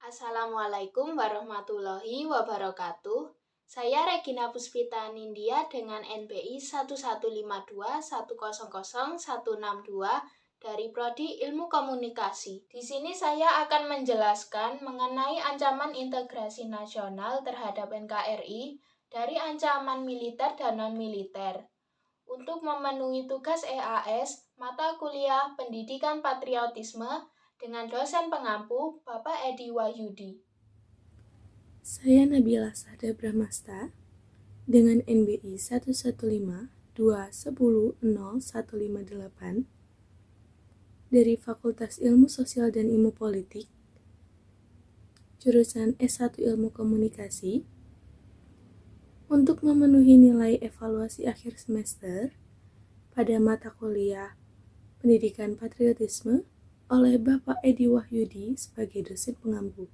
Assalamualaikum warahmatullahi wabarakatuh. Saya Regina Puspita Nindya dengan NPI 1152100162 dari Prodi Ilmu Komunikasi. Di sini saya akan menjelaskan mengenai ancaman integrasi nasional terhadap NKRI dari ancaman militer dan non-militer. Untuk memenuhi tugas EAS, mata kuliah Pendidikan Patriotisme dengan dosen pengampu Bapak Edi Wahyudi. Saya Nabila Sahda Brahmasta dengan NBI 115210158 dari Fakultas Ilmu Sosial dan Ilmu Politik, jurusan S1 Ilmu Komunikasi, untuk memenuhi nilai evaluasi akhir semester pada mata kuliah Pendidikan Patriotisme oleh Bapak Edi Wahyudi sebagai dosen pengampu.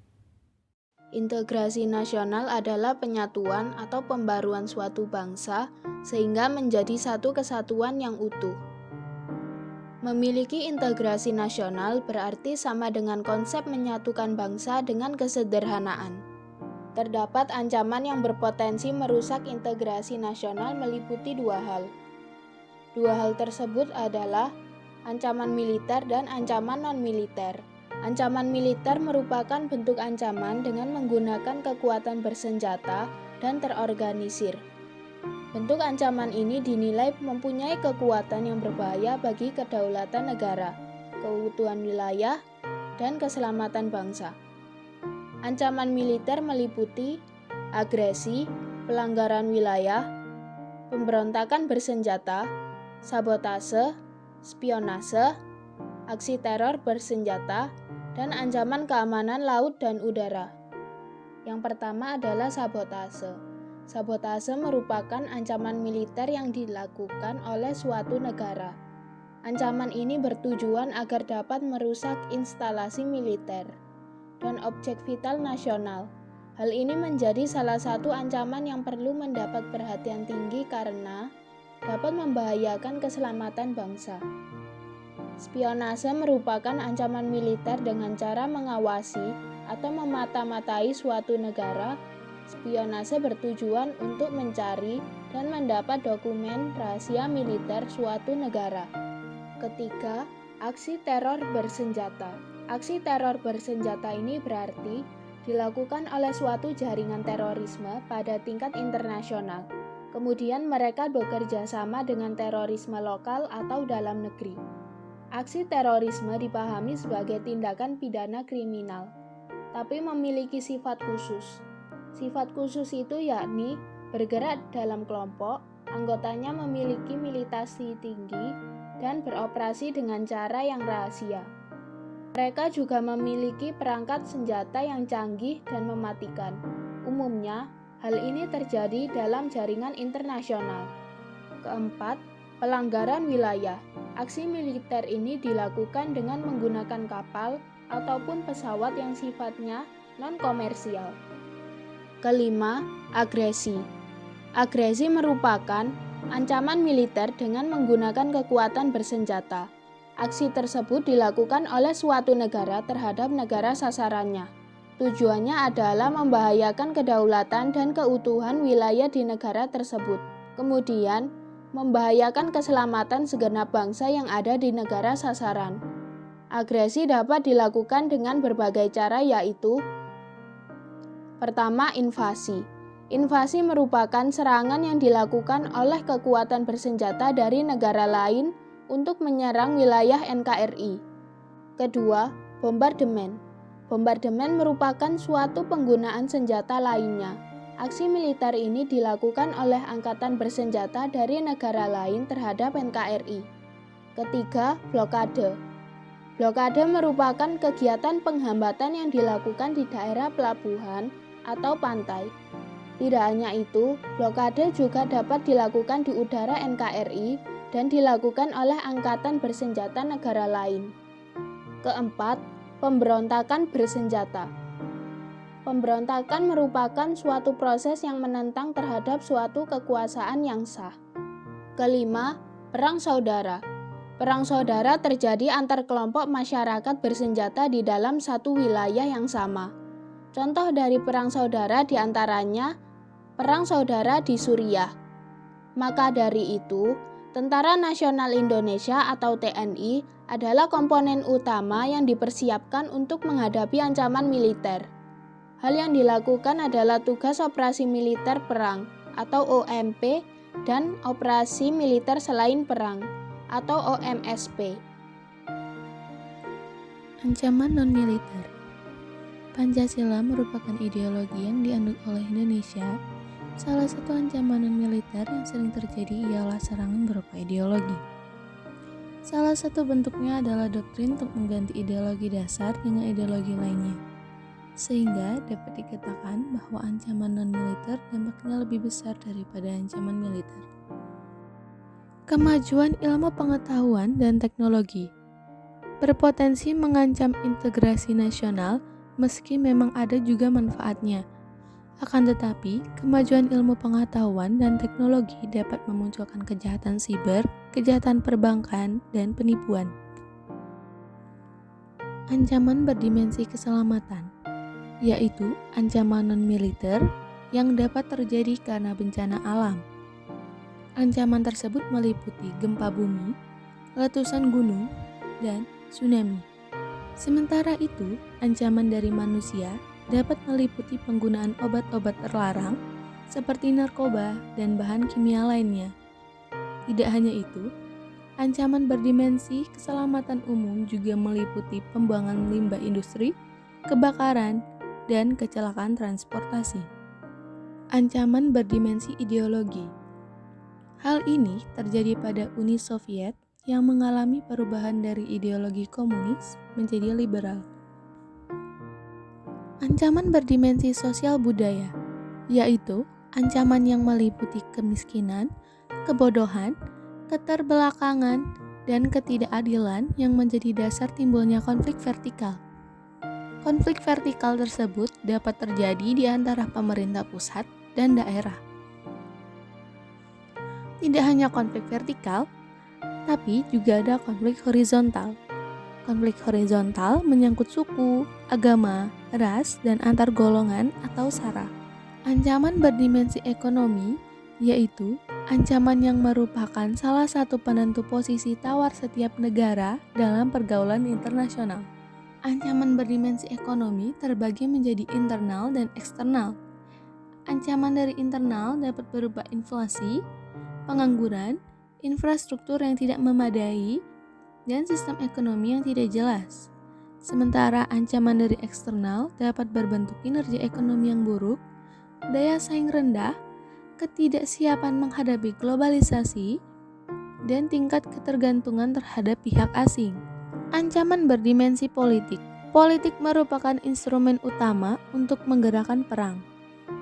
Integrasi nasional adalah penyatuan atau pembaruan suatu bangsa sehingga menjadi satu kesatuan yang utuh. Memiliki integrasi nasional berarti sama dengan konsep menyatukan bangsa dengan kesederhanaan. Terdapat ancaman yang berpotensi merusak integrasi nasional meliputi dua hal. Dua hal tersebut adalah ancaman militer dan ancaman non-militer. Ancaman militer merupakan bentuk ancaman dengan menggunakan kekuatan bersenjata dan terorganisir. Bentuk ancaman ini dinilai mempunyai kekuatan yang berbahaya bagi kedaulatan negara, keutuhan wilayah, dan keselamatan bangsa. Ancaman militer meliputi agresi, pelanggaran wilayah, pemberontakan bersenjata, sabotase, spionase, aksi teror bersenjata, dan ancaman keamanan laut dan udara. Yang pertama adalah sabotase. Sabotase merupakan ancaman militer yang dilakukan oleh suatu negara. Ancaman ini bertujuan agar dapat merusak instalasi militer dan objek vital nasional. Hal ini menjadi salah satu ancaman yang perlu mendapat perhatian tinggi karena dapat membahayakan keselamatan bangsa. Spionase merupakan ancaman militer dengan cara mengawasi atau memata-matai suatu negara. Spionase bertujuan untuk mencari dan mendapat dokumen rahasia militer suatu negara. Ketiga, aksi teror bersenjata. Aksi teror bersenjata ini berarti dilakukan oleh suatu jaringan terorisme pada tingkat internasional. Kemudian mereka bekerja sama dengan terorisme lokal atau dalam negeri. Aksi terorisme dipahami sebagai tindakan pidana kriminal, tapi memiliki sifat khusus. Sifat khusus itu yakni bergerak dalam kelompok, anggotanya memiliki militasi tinggi, dan beroperasi dengan cara yang rahasia. Mereka juga memiliki perangkat senjata yang canggih dan mematikan. Umumnya, hal ini terjadi dalam jaringan internasional. Keempat, pelanggaran wilayah. Aksi militer ini dilakukan dengan menggunakan kapal ataupun pesawat yang sifatnya non-komersial. Kelima, agresi. Agresi merupakan ancaman militer dengan menggunakan kekuatan bersenjata. Aksi tersebut dilakukan oleh suatu negara terhadap negara sasarannya. Tujuannya adalah membahayakan kedaulatan dan keutuhan wilayah di negara tersebut. Kemudian, membahayakan keselamatan segenap bangsa yang ada di negara sasaran. Agresi dapat dilakukan dengan berbagai cara yaitu: pertama, invasi. Invasi merupakan serangan yang dilakukan oleh kekuatan bersenjata dari negara lain untuk menyerang wilayah NKRI. Kedua, bombardemen. Bombardemen merupakan suatu penggunaan senjata lainnya. Aksi militer ini dilakukan oleh angkatan bersenjata dari negara lain terhadap NKRI. Ketiga, blokade. Blokade merupakan kegiatan penghambatan yang dilakukan di daerah pelabuhan atau pantai. Tidak hanya itu, blokade juga dapat dilakukan di udara NKRI dan dilakukan oleh angkatan bersenjata negara lain. Keempat, pemberontakan bersenjata. Pemberontakan merupakan suatu proses yang menentang terhadap suatu kekuasaan yang sah. Kelima, perang saudara. Perang saudara terjadi antar kelompok masyarakat bersenjata di dalam satu wilayah yang sama. Contoh dari perang saudara diantaranya Perang Saudara di Suriah. Maka dari itu, Tentara Nasional Indonesia atau TNI adalah komponen utama yang dipersiapkan untuk menghadapi ancaman militer. Hal yang dilakukan adalah tugas operasi militer perang atau OMP dan operasi militer selain perang atau OMSP. Ancaman non-militer. Pancasila merupakan ideologi yang dianut oleh Indonesia. Salah satu ancaman non-militer yang sering terjadi ialah serangan berupa ideologi. Salah satu bentuknya adalah doktrin untuk mengganti ideologi dasar dengan ideologi lainnya. Sehingga dapat dikatakan bahwa ancaman non-militer dampaknya lebih besar daripada ancaman militer. Kemajuan ilmu pengetahuan dan teknologi berpotensi mengancam integrasi nasional meski memang ada juga manfaatnya. Akan tetapi, kemajuan ilmu pengetahuan dan teknologi dapat memunculkan kejahatan siber, kejahatan perbankan, dan penipuan. Ancaman berdimensi keselamatan, yaitu ancaman non-militer yang dapat terjadi karena bencana alam. Ancaman tersebut meliputi gempa bumi, letusan gunung, dan tsunami. Sementara itu, ancaman dari manusia dapat meliputi penggunaan obat-obat terlarang seperti narkoba dan bahan kimia lainnya. Tidak hanya itu, ancaman berdimensi keselamatan umum juga meliputi pembuangan limbah industri, kebakaran, dan kecelakaan transportasi. Ancaman berdimensi ideologi. Hal ini terjadi pada Uni Soviet yang mengalami perubahan dari ideologi komunis menjadi liberal. Ancaman berdimensi sosial budaya, yaitu ancaman yang meliputi kemiskinan, kebodohan, keterbelakangan, dan ketidakadilan yang menjadi dasar timbulnya konflik vertikal. Konflik vertikal tersebut dapat terjadi di antara pemerintah pusat dan daerah. Tidak hanya konflik vertikal, tapi juga ada konflik horizontal. Konflik horizontal menyangkut suku, agama, ras, dan antar golongan atau sara. Ancaman berdimensi ekonomi, yaitu ancaman yang merupakan salah satu penentu posisi tawar setiap negara dalam pergaulan internasional. Ancaman berdimensi ekonomi terbagi menjadi internal dan eksternal. Ancaman dari internal dapat berupa inflasi, pengangguran, infrastruktur yang tidak memadai, dan sistem ekonomi yang tidak jelas. Sementara ancaman dari eksternal dapat berbentuk kinerja ekonomi yang buruk, daya saing rendah, ketidaksiapan menghadapi globalisasi, dan tingkat ketergantungan terhadap pihak asing. Ancaman berdimensi politik. Politik merupakan instrumen utama untuk menggerakkan perang,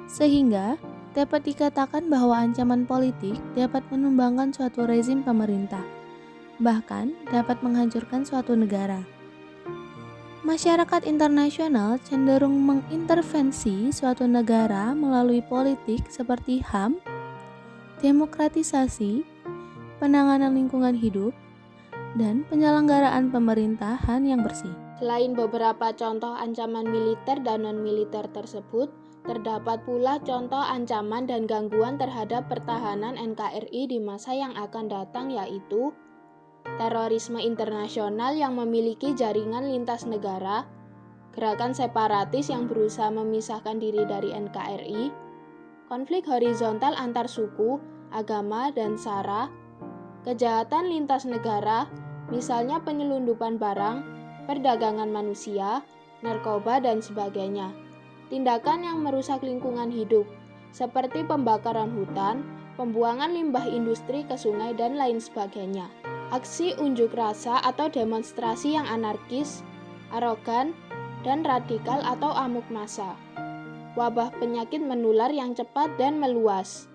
sehingga dapat dikatakan bahwa ancaman politik dapat menumbangkan suatu rezim pemerintah, bahkan dapat menghancurkan suatu negara. Masyarakat internasional cenderung mengintervensi suatu negara melalui politik seperti HAM, demokratisasi, penanganan lingkungan hidup, dan penyelenggaraan pemerintahan yang bersih. Selain beberapa contoh ancaman militer dan non-militer tersebut, terdapat pula contoh ancaman dan gangguan terhadap pertahanan NKRI di masa yang akan datang, yaitu terorisme internasional yang memiliki jaringan lintas negara, gerakan separatis yang berusaha memisahkan diri dari NKRI, konflik horizontal antar suku, agama, dan sara, kejahatan lintas negara, misalnya penyelundupan barang, perdagangan manusia, narkoba, dan sebagainya. Tindakan yang merusak lingkungan hidup, seperti pembakaran hutan, pembuangan limbah industri ke sungai, dan lain sebagainya. Aksi unjuk rasa atau demonstrasi yang anarkis, arogan, dan radikal atau amuk massa. Wabah penyakit menular yang cepat dan meluas.